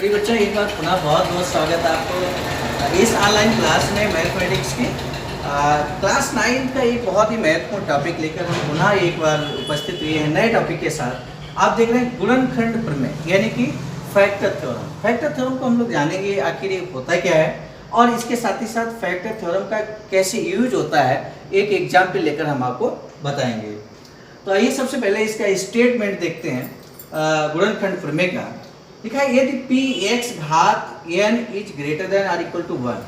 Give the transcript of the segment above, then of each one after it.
प्रिय बच्चों, एक बार पुनः बहुत बहुत स्वागत है आपको इस ऑनलाइन क्लास में मैथमेटिक्स की क्लास 9 का एक बहुत ही महत्वपूर्ण टॉपिक लेकर हम पुनः एक बार उपस्थित हुए हैं नए टॉपिक के साथ। आप देख रहे हैं गुणनखंड प्रमेय यानी कि फैक्टर थ्योरम। फैक्टर थ्योरम को हम लोग जानेंगे आखिर ये होता क्या है और इसके साथ ही साथ फैक्टर थ्योरम का कैसे यूज होता है एक एग्जाम्पल लेकर हम आपको बताएंगे। तो आइए सबसे पहले इसका स्टेटमेंट देखते हैं। गुणनखंड प्रमेय का लिखा है यदि पी एक्स घात n इज ग्रेटर देन और इक्वल टू 1,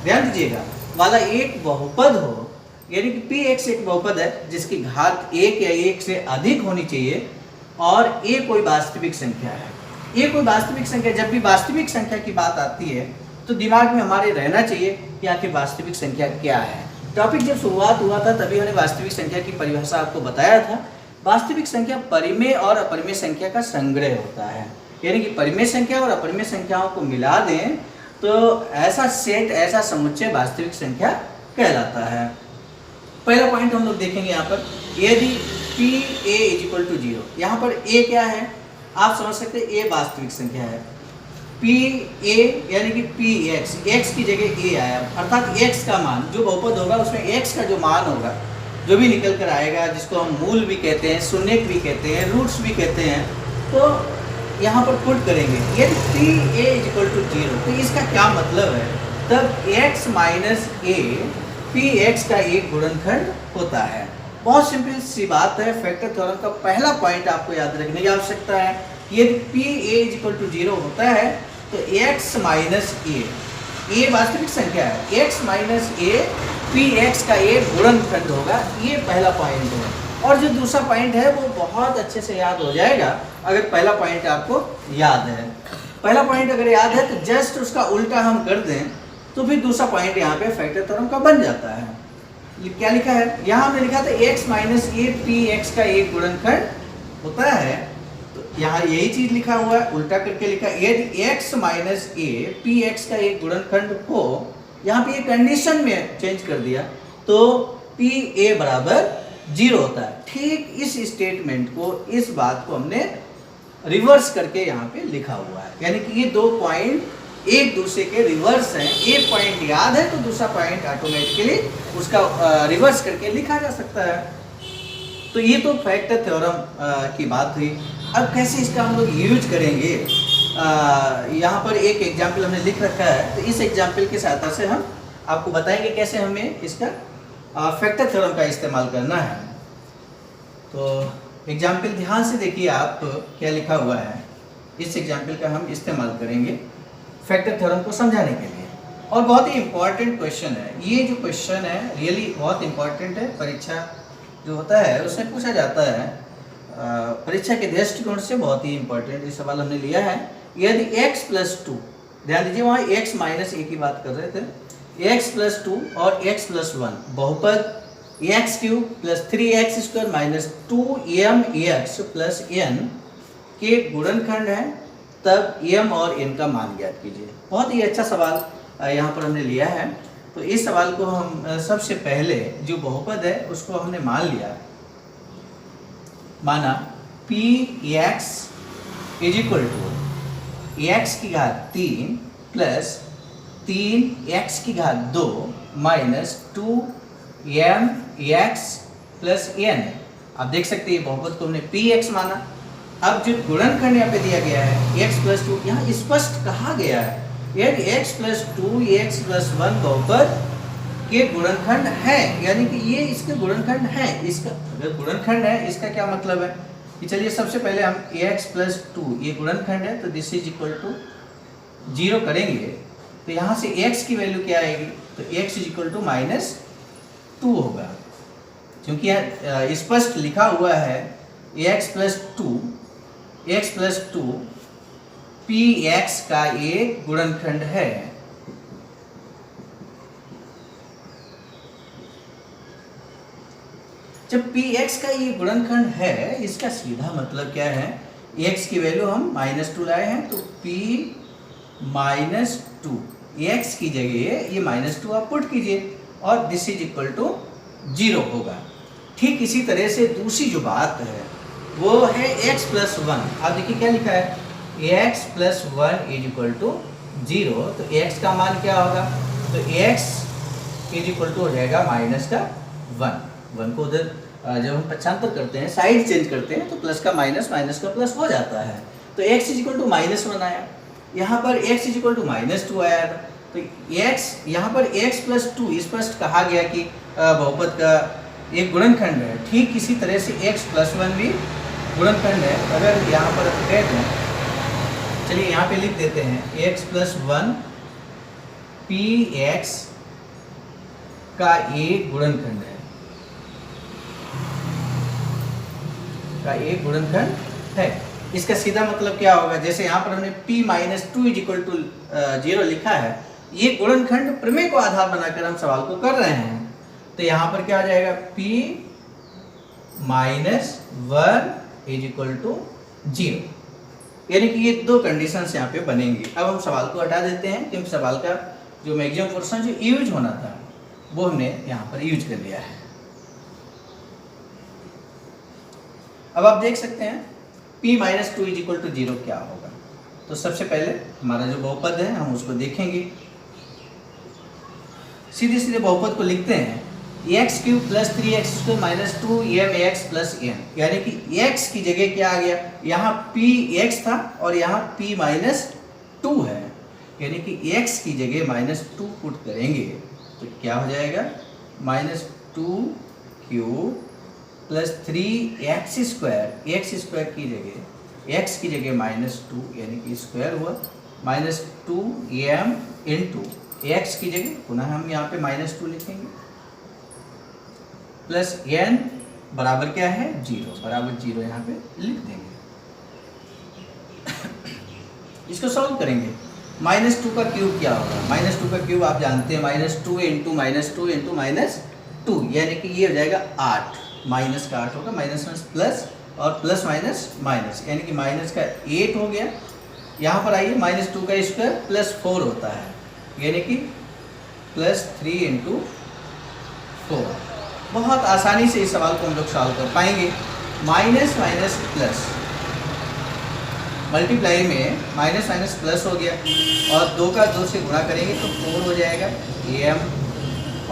ध्यान दीजिएगा, वाला एक बहुपद हो, यानी कि पी एक्स एक बहुपद है जिसकी घात 1 या 1 से अधिक होनी चाहिए और a कोई वास्तविक संख्या है। a कोई वास्तविक संख्या, जब भी वास्तविक संख्या की बात आती है तो दिमाग में हमारे रहना चाहिए कि आखिर वास्तविक संख्या क्या है। टॉपिक जब शुरुआत हुआ था तभी मैंने वास्तविक संख्या की परिभाषा आपको बताया था। वास्तविक संख्या परिमेय और अपरिमेय संख्या का संग्रह होता है, यानी कि परिमेय संख्या और अपरिमेय संख्याओं को मिला दें तो ऐसा सेट, ऐसा समुच्चय वास्तविक संख्या कहलाता है। पहला पॉइंट हम लोग देखेंगे यहाँ पर, यदि P A is equal to 0, यहाँ पर ए क्या है आप समझ सकते हैं, ए वास्तविक संख्या है। पी ए यानी कि पी एक्स, एक्स की जगह ए आया, अर्थात एक्स का मान जो बहुपद होगा उसमें एक्स का जो मान होगा, जो भी निकल कर आएगा, जिसको हम मूल भी कहते हैं, शून्यक भी कहते हैं, रूट्स भी कहते हैं, तो यहाँ पर पुट करेंगे यदि P A is equal to 0, तो इसका क्या मतलब है, तब x minus A P X का एक गुणनखंड होता है। बहुत सिंपल सी बात है। फैक्टर थ्योरम का पहला पॉइंट आपको याद रखने की आवश्यकता है, यदि P A is equal to 0 होता है तो x माइनस ए वास्तविक संख्या है, x minus A P X का एक गुणनखंड होगा। ये पहला पॉइंट है और जो दूसरा पॉइंट है वो बहुत अच्छे से याद हो जाएगा अगर पहला पॉइंट आपको याद है। पहला पॉइंट अगर याद है तो जस्ट उसका उल्टा हम कर दें तो फिर दूसरा पॉइंट यहाँ पे फैक्टर थ्योरम का बन जाता है। क्या लिखा है यहाँ, हमने लिखा था x minus A P X का एक गुणनखंड होता है, तो यहाँ यही चीज लिखा हुआ है, उल्टा करके लिखा यदि x minus A P X का एक गुणनखंड हो, यहाँ पे ये कंडीशन में चेंज कर दिया तो पी ए बराबर 0 होता है। ठीक इस स्टेटमेंट को, इस बात को हमने रिवर्स करके यहाँ पे लिखा हुआ है, यानी कि ये दो पॉइंट एक दूसरे के रिवर्स हैं। एक पॉइंट याद है तो दूसरा पॉइंट ऑटोमेटिकली उसका रिवर्स करके लिखा जा सकता है। तो ये तो फैक्टर थ्योरम की बात हुई। अब कैसे इसका हम लोग यूज करेंगे, यहाँ पर एक एग्जाम्पल हमने लिख रखा है, तो इस एग्जाम्पल की सहायता से हम आपको बताएंगे कैसे हमें इसका फैक्टर थ्योरम का इस्तेमाल करना है। तो एग्जाम्पल ध्यान से देखिए आप क्या लिखा हुआ है। इस एग्जाम्पल का हम इस्तेमाल करेंगे फैक्टर थ्योरम को समझाने के लिए, और बहुत ही इम्पॉर्टेंट क्वेश्चन है। ये जो क्वेश्चन है रियली बहुत इम्पॉर्टेंट है, परीक्षा जो होता है उसमें पूछा जाता है, परीक्षा के दृष्टिकोण से बहुत ही इम्पोर्टेंट ये सवाल हमने लिया है। यदि x प्लस 2, ध्यान दीजिए वहाँ x माइनस ए की बात कर रहे थे, x प्लस 2 और x प्लस 1 बहुपद x cube plus 3x square minus 2mx plus n के गुणनखंड है, तब m और n का मान ज्ञात कीजिए। बहुत ही अच्छा सवाल यहाँ पर हमने लिया है। तो इस सवाल को हम सबसे पहले जो बहुपद है उसको हमने मान लिया, माना P X is equal to X की घात 3 प्लस 3x की घात 2 माइनस 2mx प्लस n। आप देख सकते हैं बहुपद को हमने पी एक्स माना। अब जो गुणनखंड यहाँ पे दिया गया है x प्लस 2, यहाँ स्पष्ट कहा गया है यदि x प्लस 2 x प्लस 1 बहुपद के गुणनखंड है, यानी कि ये इसके गुणनखंड है। इसका अगर गुणनखंड है इसका क्या मतलब है कि चलिए सबसे पहले हम x प्लस 2 ये गुणनखंड है तो दिस इज इक्वल टू 0 करेंगे तो यहाँ से x की वैल्यू क्या आएगी, तो x is equal to minus 2 होगा, क्योंकि यहाँ स्पष्ट लिखा हुआ है x प्लस 2 पी एक्स का एक गुणनखंड है। जब पी एक्स का ये गुणनखंड है, इसका सीधा मतलब क्या है, x की वैल्यू हम -2 लाए हैं तो p -2 x की जगह ये -2 आप पुट कीजिए और दिस इज इक्वल टू 0 होगा। ठीक इसी तरह से दूसरी जो बात है वो है x प्लस 1। आप देखिए क्या लिखा है, X plus one is equal to 0, तो एक्स का मान क्या होगा, तो एक्स इज इक्वल टू हो जाएगा माइनस का 1 को उधर जब हम पक्षांतर करते हैं, साइड चेंज करते हैं, तो प्लस का माइनस, माइनस का प्लस हो जाता है। तो x इज इक्वल टू -1 आया, यहाँ पर x इज इक्वल टू -2 आया। तो x यहाँ पर x प्लस 2 स्पष्ट कहा गया कि बहुपद का एक गुणनखंड है। ठीक इसी तरह से x प्लस 1 भी गुणनखंड है। अगर यहाँ पर कह दें, चलिए यहाँ पे लिख देते हैं x प्लस 1 px का एक गुणनखंड है, का एक गुणनखंड है। इसका सीधा मतलब क्या होगा, जैसे यहाँ पर हमने p minus 2 is equal to 0 लिखा है, ये गुणनखंड प्रमेय को आधार बनाकर हम सवाल को कर रहे हैं। तो यहाँ पर क्या हो जाएगा, p minus 1 is equal to 0, यानी कि ये दो कंडीशंस यहाँ पे बनेंगी। अब हम सवाल को हटा देते हैं, क्योंकि सवाल का जो मैक्सिमम पोर्शन जो यूज होना था वो हमने यहाँ पर यूज कर लिया है। अब आप देख सकते हैं p minus 2 is equal to 0 क्या होगा। तो सबसे पहले हमारा जो बहुपद है हम उसको देखेंगे। सीधे सीधे बहुपद को लिखते हैं, x cube plus 3x square minus 2mx plus n, यानी कि x की जगह क्या आ गया, यहाँ p x था और यहाँ p माइनस 2 है, यानी कि x की जगह माइनस 2 पुट करेंगे तो क्या हो जाएगा, minus 2 cube plus 3x square, x square की जगह x की जगह माइनस 2 यानी कि स्क्वायर हुआ, माइनस 2m इंटू एक्स की जगह पुनः हम यहाँ पे माइनस 2 लिखेंगे, प्लस n बराबर क्या है 0, बराबर 0 यहाँ पे लिख देंगे। इसको सॉल्व करेंगे। माइनस 2 का क्यूब क्या होगा, माइनस 2 का क्यूब आप जानते हैं minus 2 into minus 2 into minus 2, यानी कि ये हो जाएगा 8, माइनस का 8 होगा, माइनस में प्लस और प्लस माइनस माइनस, यानी कि माइनस का 8 हो गया। यहाँ पर आइए, माइनस 2 का स्क्वायर प्लस 4 होता है, यानी कि प्लस 3 इंटू 4। बहुत आसानी से इस सवाल को हम लोग सॉल्व कर पाएंगे। माइनस माइनस प्लस, मल्टीप्लाई में माइनस माइनस प्लस हो गया और 2 का 2 से गुणा करेंगे तो 4 हो जाएगा m,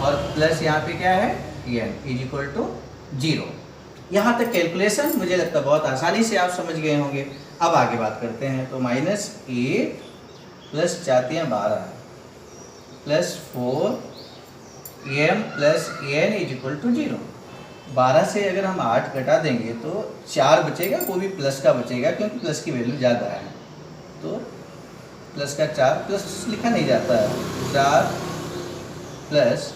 और प्लस यहाँ पे क्या है n इज इक्वल टू 0। यहाँ तक कैलकुलेशन मुझे लगता है बहुत आसानी से आप समझ गए होंगे। अब आगे बात करते हैं। तो minus 8 plus 4×12 plus 4m plus n is equal to 0। 12 से अगर हम 8 घटा देंगे तो 4 बचेगा, वो भी प्लस का बचेगा क्योंकि प्लस की वैल्यू ज़्यादा है। तो प्लस का 4, प्लस लिखा नहीं जाता है, 4 plus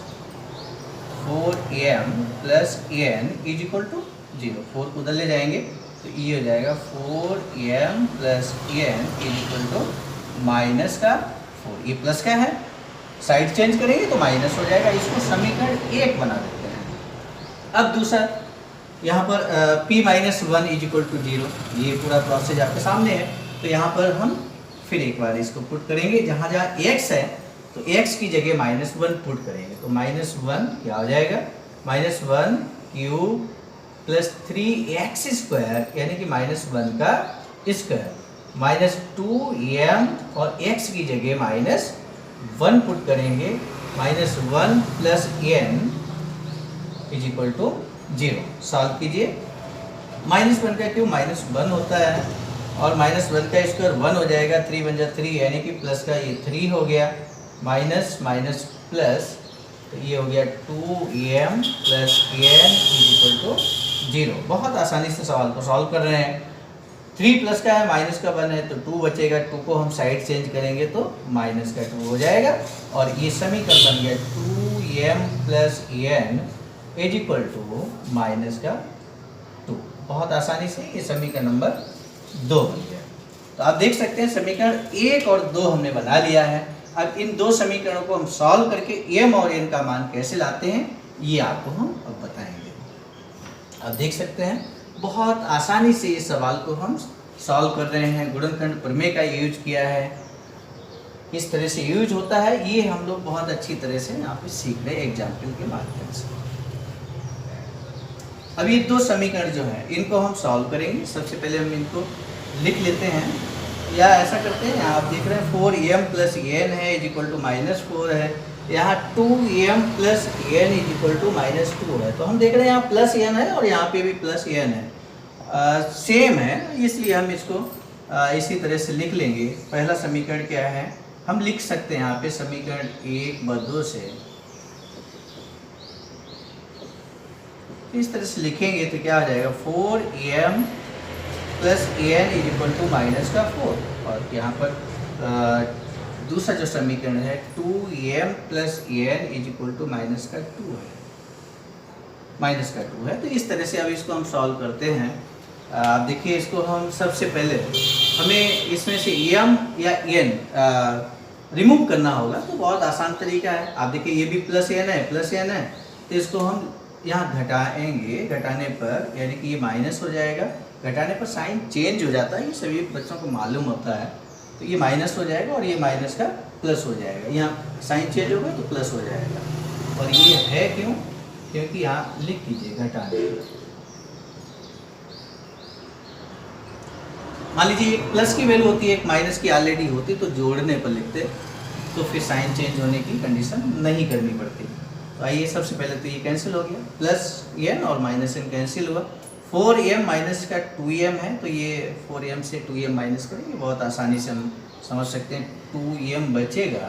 4m plus n is equal to 0। 4 को उधर ले जाएंगे तो ये हो जाएगा 4m plus n is equal to minus का 4। ये प्लस का है, साइड चेंज करेंगे तो माइनस हो जाएगा। इसको समीकरण 1 बना देते हैं। अब दूसरा यहाँ पर p minus 1 is equal to 0, ये पूरा प्रोसेस आपके सामने है। तो यहाँ पर हम फिर एक बार इसको पुट करेंगे, जहाँ जहाँ x है तो x की जगह माइनस 1 पुट करेंगे तो माइनस 1 क्या हो जाएगा, minus 1 cube plus 3x square यानी कि माइनस 1 का स्क्वायर, माइनस 2m और x की जगह माइनस 1 पुट करेंगे, minus 1 plus n is equal to 0। Solve कीजिए। माइनस 1 का क्यूब माइनस 1 होता है और माइनस 1 का स्क्वायर 1 हो जाएगा, 3 बन जाए 3 यानी कि प्लस का ये 3 हो गया, माइनस माइनस प्लस तो ये हो गया 2m plus n is equal to 0। बहुत आसानी से सवाल को सॉल्व कर रहे हैं। 3 प्लस का है, माइनस का 1 है तो 2 बचेगा, 2 को हम साइड चेंज करेंगे तो माइनस का 2 हो जाएगा और ये समीकरण बन गया 2m plus n is equal to minus का 2। बहुत आसानी से ये समीकरण नंबर 2 बन गया। तो आप देख सकते हैं समीकरण 1 और 2 हमने बना लिया है। अब इन दो समीकरणों को हम सॉल्व करके m और n का मान कैसे लाते हैं ये आपको हम अब बताएंगे। आप देख सकते हैं बहुत आसानी से इस सवाल को हम सॉल्व कर रहे हैं। गुणनखंड प्रमेय का यूज किया है, इस तरह से यूज होता है, ये हम लोग बहुत अच्छी तरह से यहाँ पे सीख रहे हैं एग्जाम्पल के माध्यम से। अब ये दो समीकरण जो है इनको हम सॉल्व करेंगे। सबसे पहले हम इनको लिख लेते हैं। या ऐसा करते हैं, आप देख रहे हैं 4m प्लस एन है इज इक्वल टू -4 है, यहाँ 2m plus N is equal to -2 है। तो हम देख रहे हैं यहाँ प्लस एन है और यहाँ पे भी प्लस एन है, सेम है, इसलिए हम इसको इसी तरह से लिख लेंगे। पहला समीकरण क्या है, हम लिख सकते हैं यहाँ पे समीकरण 1/2 से इस तरह से लिखेंगे तो क्या हो जाएगा 4m plus N is equal to -4, और यहाँ पर दूसरा जो समीकरण है 2m plus N is equal to -2 है। तो इस तरह से अब इसको हम सॉल्व करते हैं। आप देखिए, इसको हम सबसे पहले हमें इसमें से m या n रिमूव करना होगा, तो बहुत आसान तरीका है। आप देखिए ये भी प्लस एन है, तो इसको हम यहाँ घटाएंगे, घटाने पर यानी कि ये माइनस हो जाएगा, घटाने पर साइन चेंज हो जाता है, ये सभी बच्चों को मालूम होता है। तो ये माइनस हो जाएगा और ये माइनस का प्लस हो जाएगा, यहाँ साइन चेंज होगा तो प्लस हो जाएगा। और ये है क्यों, क्योंकि यहाँ लिख कीजिए घटाने पर, मान लीजिए एक प्लस की वैल्यू होती है, एक माइनस की ऑलरेडी होती, तो जोड़ने पर लिखते तो फिर साइन चेंज होने की कंडीशन नहीं करनी पड़ती। तो आइए सबसे पहले तो ये कैंसिल हो गया, प्लस एन और माइनस एन कैंसिल हुआ, 4m माइनस का 2m है, तो ये 4m से 2m माइनस करेंगे, बहुत आसानी से हम समझ सकते हैं। 2m बचेगा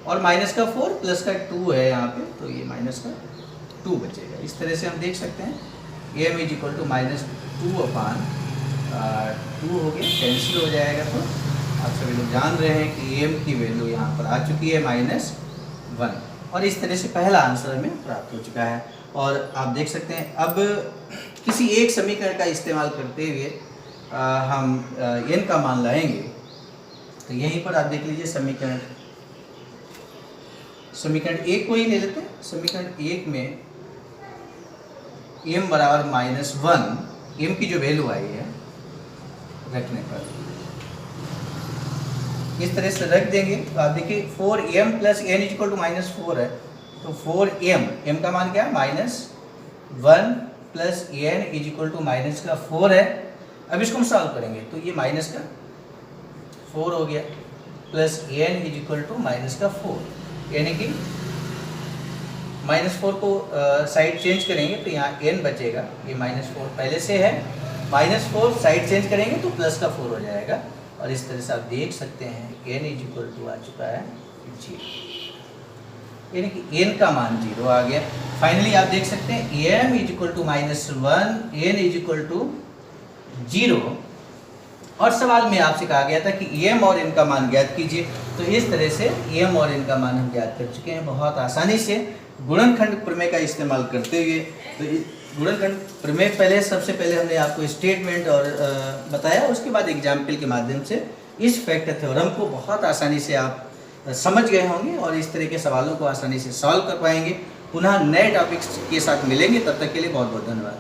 और माइनस का 4 प्लस का 2 है यहाँ पे, तो ये माइनस का 2 बचेगा। इस तरह से हम देख सकते हैं m इज इक्वल टू -2/2 हो गया, कैंसिल हो जाएगा। तो आप सभी लोग जान रहे हैं कि m की वैल्यू यहाँ पर आ चुकी है -1, और इस तरह से पहला आंसर हमें प्राप्त हो चुका है। और आप देख सकते हैं अब किसी एक समीकरण का इस्तेमाल करते हुए हम n का मान लाएंगे। तो यहीं पर आप देख लीजिए समीकरण 1 को ही ले लेते हैं। समीकरण 1 में m बराबर -1, m की जो वैल्यू आई है रखने पर इस तरह से रख देंगे। तो आप देखिए 4m plus N is equal to -4 है, तो 4m का मान क्या है -1 plus N is equal to -4 है। अब इसको हम सॉल्व करेंगे तो ये -4 हो गया, plus N is equal to -4, यानी कि -4 को साइड चेंज करेंगे तो यहाँ n बचेगा, ये -4 पहले से है, -4 साइड चेंज करेंगे तो प्लस का 4 हो जाएगा। और इस तरह से आप देख सकते हैं n इज इक्वल टू आ चुका है 0, यानी कि n का मान 0 आ गया। फाइनली आप देख सकते हैं m is equal to -1, n is equal to 0। और सवाल में आपसे कहा गया था कि m और n का मान ज्ञात कीजिए, तो इस तरह से m और n का मान हम ज्ञात कर चुके हैं बहुत आसानी से गुणनखंड प्रमेय का इस्तेमाल करते हुए। तो गुणनखंड प्रमेय पहले सबसे पहले हमने आपको स्टेटमेंट और बताया, उसके बाद एग्जाम्पल के माध्यम से इस फैक्ट थ्योरम को बहुत आसानी से आप समझ गए होंगे और इस तरह के सवालों को आसानी से सॉल्व कर पाएंगे। पुनः नए टॉपिक्स के साथ मिलेंगे, तब तक के लिए बहुत बहुत धन्यवाद।